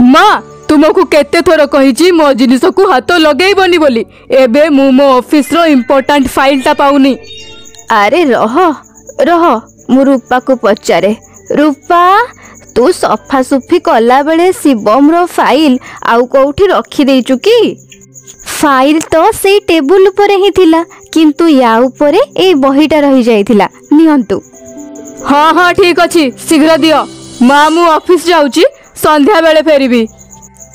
माँ तुमको केते थोर कही मो जिनिस को हाथ लगेबनी बोली एबे मु मो ऑफिस रो इम्पोर्टेंट फाइल ता पाउनी। अरे रह रह मु रूपा को पचारे रूपा तू सफासुफी कला बेले शिवम रो फाइल आउ कोठी रखी देचु कि? फाइल तो से टेबुल ऊपर ही थिला किंतु या ऊपर ए बहीटा रही जाइथिला नियंतु। हाँ हाँ ठीक अच्छी शीघ्र दियो माँ मु ऑफिस जाऊची संध्या बेले फेरबी।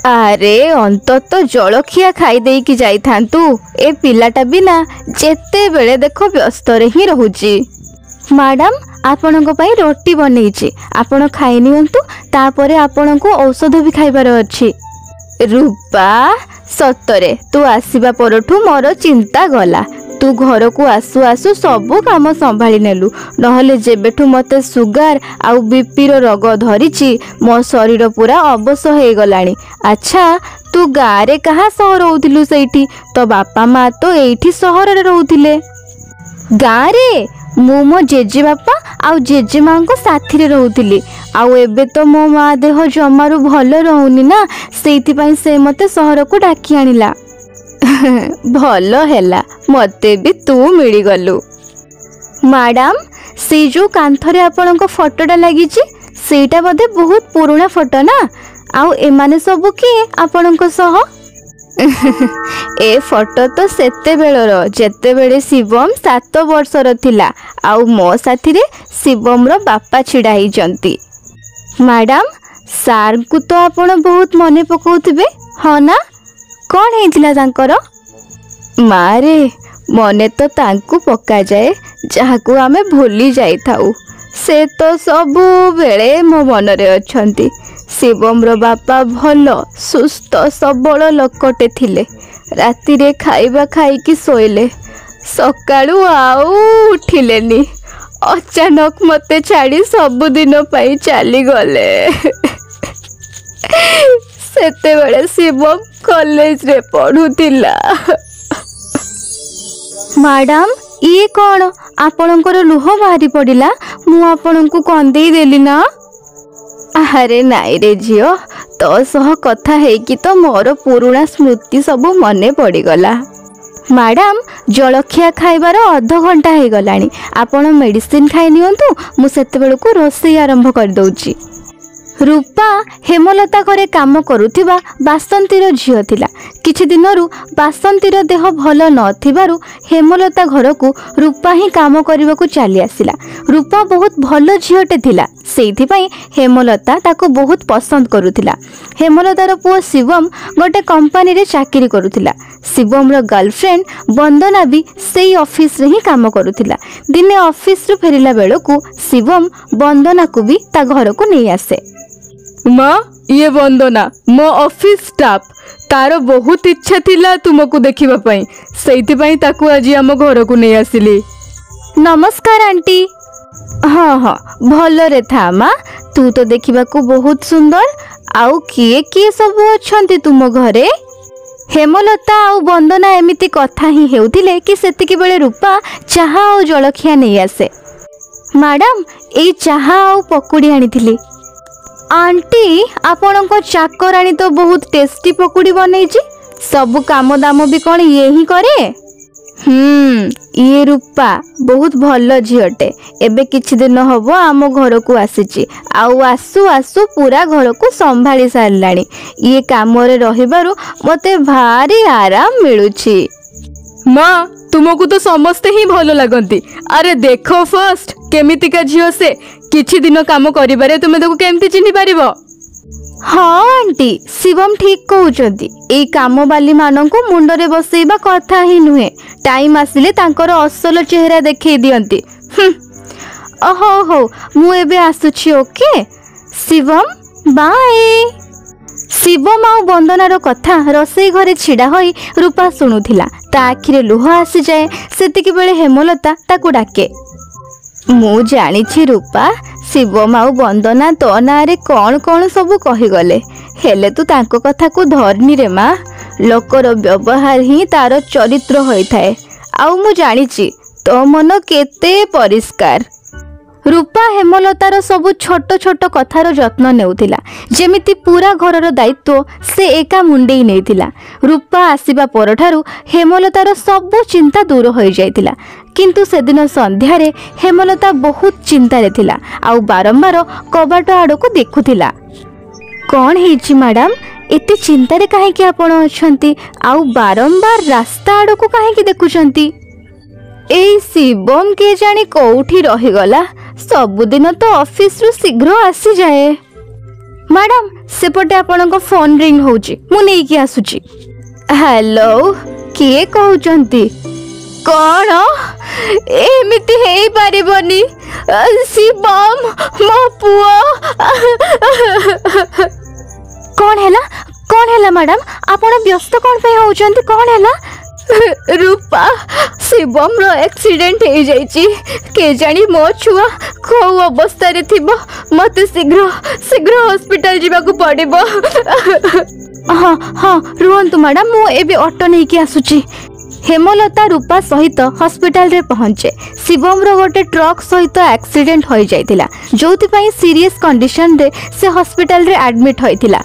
अरे अंतत जलखिया खाई देई कि जाई थांतु ए पिलाटा बिना जेते बेले देखो व्यस्त रे ही रहूची। मैडम आपनको पाई रोटी बनईची आपण खाई नियंतु तापरे आपनको औषध भी खाइबार अछि। रूपा सतरे तू आसीबा परठू मोर चिंता गला तू घर को आसु आसु सबू काम संभाली नेलु नहले जेबेठू मते सुगार आउ बीपी रो रोग धरिची मो शरीर पूरा अवश हो गलानी। अच्छा तू गारे कहा सह रहउथिलु सेठी तो बापा माँ तो एठी सहर रे रहउथिले। गारे मु मो जेजे बापा आउ जेजे माँ को साथी रे रहउथिली आउ एबे तो मो माँ देह जमारू भल रहउनी ना सेठी पई से मते सहर को डाकी आनिला। भल हैला मते भी तू मिली गलु। मैडम से जो कांथरे आपनको फोटोटा लागिची सेटा बोधे बहुत पुराना फोटो ना आउ एमाने सबु किए आपनको सह? ए फोटो तो सेते बेलर जेते बेले शिवम 7 वर्षर थिला आउ मो साथी रे शिवम रो बापा छिड़ा ही जंती। मैडम सार को तो आपण बहुत मने पकाउथिबे हाँ ना? कौन हेतिला तांकर? मारे मने तो तांकु पक्का जाए जहाकू आमे भूली जाई थाउ से तो सबु बेले मो मन रे अछंती। शिवम रो बापा भल सुस्थ सबल लोकटे थिले राति रे खाइबा खाइकी सोइले सकाळू आउ उठिलेनी अचानक मते छाड़ी सब दिन पाई चली गले। सेते बेले शिवम कॉलेज रे पढ़ुतिला। मैडम ये कौन आपणकर लुह बाहरी पड़िला मु आपणको कंदेई देली ना? अरे नाई रे झियो तो सह कथा हेकी तो मोर पुराना स्मृति सब मने पड़ीगला। मैडम जलखिया खाइबार अध घंटा हो गलानी आपण मेडिसिन खाई नियंतु मु सेते बेलको रोषेई आरंभ कर दउची। रूपा हेमलता घरे काम करुथिबा बासंतीर झियो थिला। किछि दिनरु बासंतीर देह भल नथिबारु हेमलता घर को रूपा ही काम करबाकू चली आसिला। रूपा बहुत भल झियोटे थिला सेइथि पई हेमलता ताको बहुत पसंद करुथिला। हेमलतार पुओ शिवम गोटे कंपनी रे चाकरी करुथिला। शिवम रो गर्लफ्रेंड वंदना भी सेई ऑफिस रे ही काम करुथिला। दिने ऑफिस रू फेरिला बेलकू शिवम वंदना को भी ता घर को नहीं आसे। माँ ये वंदना मो ऑफिस स्टाफ तार बहुत इच्छा थिला तुमको देखिबा पई सेइथि पई ताकू आज हम घर को नहीं आसिली। नमस्कार आंटी। हाँ हाँ भल रे था माँ तू तो देखिबा को बहुत सुंदर आउ किए किए सब अछंती तुम घरे? हेमलता आउ वंदना एमिति कथा ही हेउथिले कि सेतिकी बेले रूपा चाहा आउ जलखिया नहीं आसे। मैडम ए चाहा आउ पकुड़ी आनिथिली। आंटी आपणको चाकराणी तो बहुत टेस्टी पकुड़ी बनईची सब काम दाम भी कौन ये ही करे? ये रूपा बहुत भल झीटे एबे किछि दिन हबो आम घर को आसीची आउ आसु आसु पूरा घर को संभाली सारलाणी। ये काम रे रहिबारु मते भारी आराम मिलुची। माँ तुमको तो समस्ते ही भल लगंती। अरे देखो फर्स्ट केमितिका झियो से किछि दिन काम करिबारे तुमे ताको केमति चिन्हि पारिबो? हाँ आंटी शिवम ठीक कहउचंती ए काम बाली माननको मुंडरे बसेइबा कथा ही नुहे टाइम आसिले तांकर असल चेहरा देखै दियंती। ओहो हो मु एबे आसुची ओके शिवम बाय। शिवम आउ वंदनार कथा रसोई घरे छिड़ा होई रूपा शुणुथिला ता आखिरे लुह आसी जाए सेतिकी बेले हेमलता ताकू डाके। मु जानिछि रूपा शिवम आउ वंदना तो नारे कौन कौन सब कहीगले हेले तू तांको कथा को धरनी रे माँ लोकर व्यवहार ही तार चरित्र होई थाए आउ मु जानिछि तो मन केते परिष्कार। रूपा हेमलतार सबु छोट छोट कथार जत्न नेउथिला जेमिति पूरा घरर दायित्व से एका मुंडेई नेइथिला। रूपा आसीबा परठारु हेमलतार सबु चिंता दूर हो जाइतिला किंतु सेदिन संध्यारे हेमलता बहुत चिंतारे थिला आउ बारंबार कबाट आड़को देखुथिला। कौन हेछि मैडम एते चिंतारे काहेकि आपण अछंती आउ बारंबार रास्ता आड़को काहेकि देखुछंती? एई शिवम के जानी कोउठी रही गला सबुदिन तो ऑफिस रु शीघ्र आसी जाए। मैडम सेपटे आपण को फोन रिंग होउची मु नेई कि आसुची। हेलो किए कहउचंती? कौन एमिति हेई पारिबनी शिवम मो पुओ। कौन हैला मैडम आपण व्यस्त कौन पे होउचंती कौन हैला? रूपा शिवम रो एक्सीडेंट हो जाइची के जानी मो छुआ को अवस्था रे थिबो मते शीघ्र शीघ्र हॉस्पिटल जीवा को पड़िबो। हाँ हाँ रुहंतु मैडम मु एबे ऑटो नै कि आसुची। हेमलता रूपा सहित हॉस्पिटल रे पहुंचे। शिवम रो गोटे ट्रक सहित एक्सीडेंट हो जाइतिला जोथि पई सीरियस कंडीशन रे से हॉस्पिटल रे एडमिट होइतिला।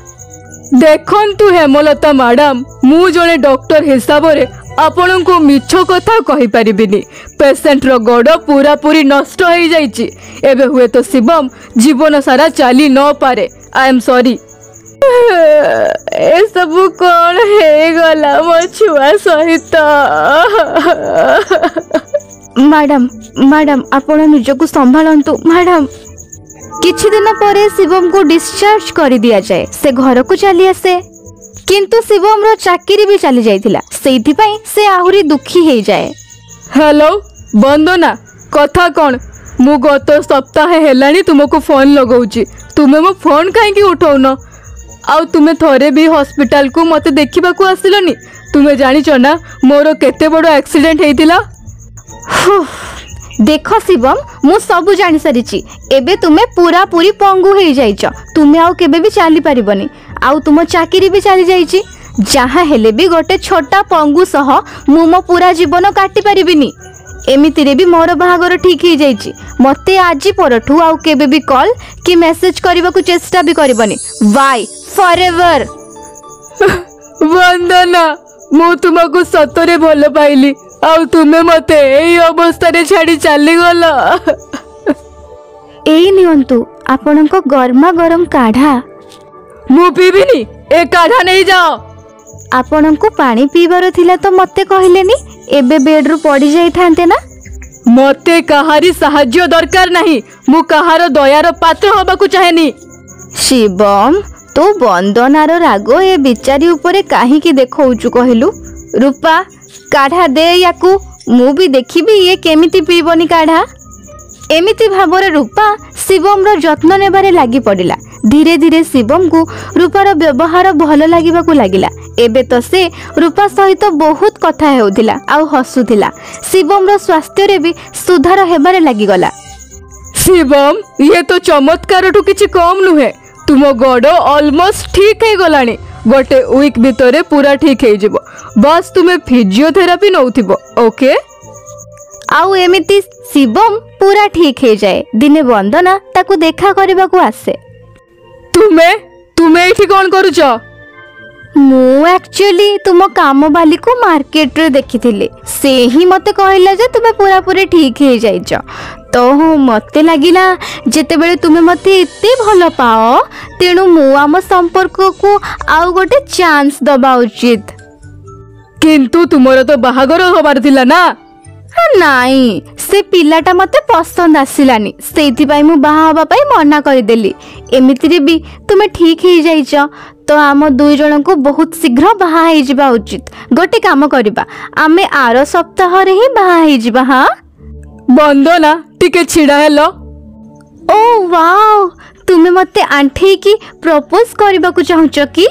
देखंतु हेमलता मैडम मु जने डॉक्टर हिसाब रे आपन को मिछ कथा कहि परिबिनी। पेशेंट रो गोड़ पूरा पूरी नष्ट हो जाइची एबे हुए तो शिवम जीवन सारा चली न पारे। I am sorry. ए सब कौन हे गला मो छुआ सहित? मैडम मैडम आपण निजको संभालंतु मैडम। किछि दिन परे शिवम को डिस्चार्ज कर दिया जाए से घर को चली आसे किंतु शिवम रो चाकरी भी चली जाइतिला सेइथि पई से आहुरी दुखी हे जाए। हेलो वंदना कथा कौन? मु गत सप्ताह हेलानी तुमको फोन लगाउची तुमे मो फोन काहेकि उठाउन? आउ तुमे थोरे भी हॉस्पिटल को मते देखिबा को आसिलनी? तुमे जानिच ना मोर केते बड़ एक्सीडेंट हेइतिला। देख शिवम मु सब जानि सारिची एबे तुमे पूरा पूरी पंगु हे जाइछ तुमे आउ केबे भी चली परिबनी आउ तुम चाकरी भी चली जाइची जहाँ हेले भी गोटे छोटा पंगु सह मु मो पूरा जीवन काटी परिबिनी। एमिति रे भी मोर बाहागर ठीक हे जाइची मते आजी परठू आउ केबे भी कॉल कि मेसेज करबा को चेष्टा भी करबनी। Bye forever. वंदना मु तुमको सतरे भल पाइली आउ तुमे मते एई अवस्था रे छाड़ी चली गला। एई नियंतु आपनको गरमा गरम काढ़ा। मु पीबिनी ए काढ़ा नहीं जाओ। आपनको पानी पीबार थिला तो मते कहलेनी एबे बेड रु पड़ी जाई थांते ना। मते कहारी सहाय्य दरकार नहीं मु कहार दयार पात्र होबा को चाहेनी। शिवम तू वंदनार राग ए बिचारी ऊपर काहे की देखौचु कहलु? रूपा काढ़ा दे याकू मु भी देखिबी ये केमिति पीबनी काढ़ा। एमिति भाबरे रूपा शिवम रो जत्न नेबारे लागि पड़िला। धीरे धीरे शिवम को रूपार व्यवहार भल लागिबाकू लागिला। एबे तो से रूपा सहित बहुत कथा हेउथिला आउ हसुथिला। शिवम रो स्वास्थ्य रे भी सुधार हेबारे लागि गला। शिवम ये तो चमत्कार टू किछि कम नुहे तुम गोड़ ऑलमोस्ट ठीक है गलानी गोटे वीक भितरे पूरा ठीक है जिवो बस तुम्हें फिजियोथेरापी नौथिबो ओके। आउ एमिति शिवम पूरा ठीक हे जाए दिने वंदना ताकू देखा करबा को आसे। तुम्हें एठी कोन करूछ? मु एक्चुअली तुम काम वाली को मार्केट रे देखिथिले से ही मते कहला जे तुमे पूरा पूरी ठीक हे जाइछ तो मते लागिला जेते बेले तुमे मते इते भल पाओ तेणु मु आम संपर्क को आउ गोटे चांस दबा उचित। किंतु तुमरो तो बाहागर होबार थिला ना? नाई से पिलाटा मते पसंद आसिलानी सेथि पई मु बाहा होबा पई मना कर देली। एमिति रे भी तुमे ठीक हे जाइछ तो आम दुई जन को बहुत शीघ्र बाहा हे जिबा उचित। गोटे काम करिबा आमे आरो सप्ताह रे ही बाहा हे जिबा। हां वंदना टिके छिड़ा हेलो। ओ वाओ तुमे मते आंठी की प्रपोज करबा को चाहूछ की?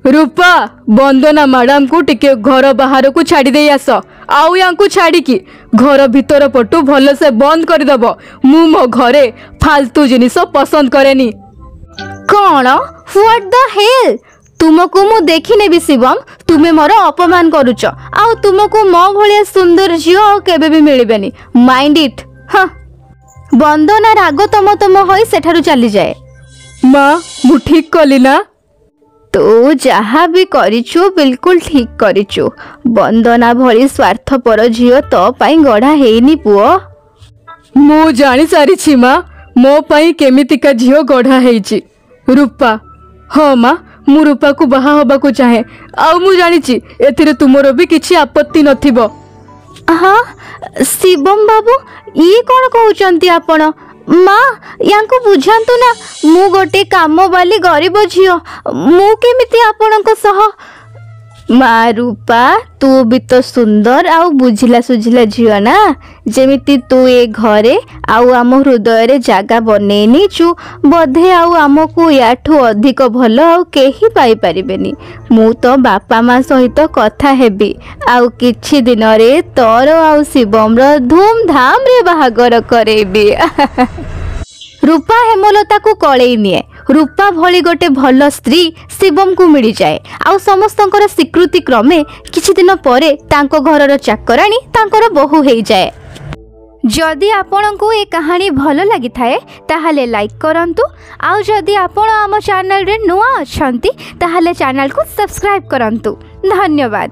रूपा वंदना मैडम को टिके घर बाहर को छाड़ी दे आस आउ यांकु छाड़ी की घर भीतर पटु भल से बंद कर दब। मु मो घरे फालतू जिनिस पसंद करेनी। कौन व्हाट द हेल तुमको मु देखि नेबी शिवम तुमे मोर अपमान करूछ आउ तुमको मो भलिया सुंदर झियो केबे भी मिलबेनी माइंड इट। हां ବନ୍ଦନା ରାଗ ତମ ତମ ହୋଇ ସେଠାରୁ ଚାଲିଯାଏ। ମା ମୁଁ ଠିକ୍ କଲି ନା? ତୁ ଯାହା ବି କରିଛୁ ବିଲକୁଲ ଠିକ୍ କରିଛୁ। ବନ୍ଦନା ଭଳି ସ୍ୱାର୍ଥପର ଝିଅ ତୋ ପାଇଁ ଗଢ଼ା ହେଇନି ପୁଅ। ମୁଁ ଜାଣିସାରିଛି ମା, ମୋ ପାଇଁ କେମିତିକା ଝିଅ ଗଢ଼ା ହେଇଛି। ରୂପା। ହଁ ମା, ମୁଁ ରୂପାକୁ ବାହା ହେବାକୁ ଚାହେଁ। ଆଉ ମୁଁ ଜାଣିଛି ଏଥିରେ ତୁମର ବି କିଛି ଆପତ୍ତି ନଥିବ। ହଁ ଶିବମ ବାବୁ, ଇଏ କ'ଣ କହୁଛନ୍ତି ଆପଣ? ମା ୟାଙ୍କୁ ବୁଝାନ୍ତୁ ନା, ମୁଁ ଗୋଟେ କାମବାଲି ଗରିବ ଝିଅ, ମୁଁ କେମିତି ଆପଣଙ୍କ ସହ? ମା ରୂପା, ତୁ ବି ତ ସୁନ୍ଦର ଆଉ ବୁଝିଲା ସୁଝିଲା ଝିଅ ନା। ଯେମିତି ତୁ ଏ ଘରେ ଆଉ ଆମ ହୃଦୟରେ ଜାଗା ବନେଇ ନେଇଛୁ, ବୋଧେ ଆଉ ଆମକୁ ୟାଠୁ ଅଧିକ ଭଲ ଆଉ କେହି ପାଇପାରିବେନି। ମୁଁ ତ ବାପା ମା ସହିତ କଥା ହେବି, ଆଉ କିଛି ଦିନରେ ତୋର ଆଉ ଶିବମର ଧୁମଧାମରେ ବାହାଘର କରେଇବି। ରୂପା ହେମଲତାକୁ କଳେଇ ନିଏ। ରୂପା ଭଳି ଗୋଟେ ଭଲ ସ୍ତ୍ରୀ ଶିବମକୁ ମିଳିଯାଏ, ଆଉ ସମସ୍ତଙ୍କର ସ୍ୱୀକୃତି କ୍ରମେ କିଛି ଦିନ ପରେ ତାଙ୍କ ଘରର ଚାକରାଣୀ ତାଙ୍କର ବୋହୂ ହେଇଯାଏ। ଯଦି ଆପଣଙ୍କୁ ଏ କାହାଣୀ ଭଲ ଲାଗିଥାଏ ତାହେଲେ ଲାଇକ୍ କରନ୍ତୁ, ଆଉ ଯଦି ଆପଣ ଆମ ଚ୍ୟାନେଲରେ ନୂଆ ଅଛନ୍ତି ତାହେଲେ ଚ୍ୟାନେଲକୁ ସବସ୍କ୍ରାଇବ୍ କରନ୍ତୁ। ଧନ୍ୟବାଦ।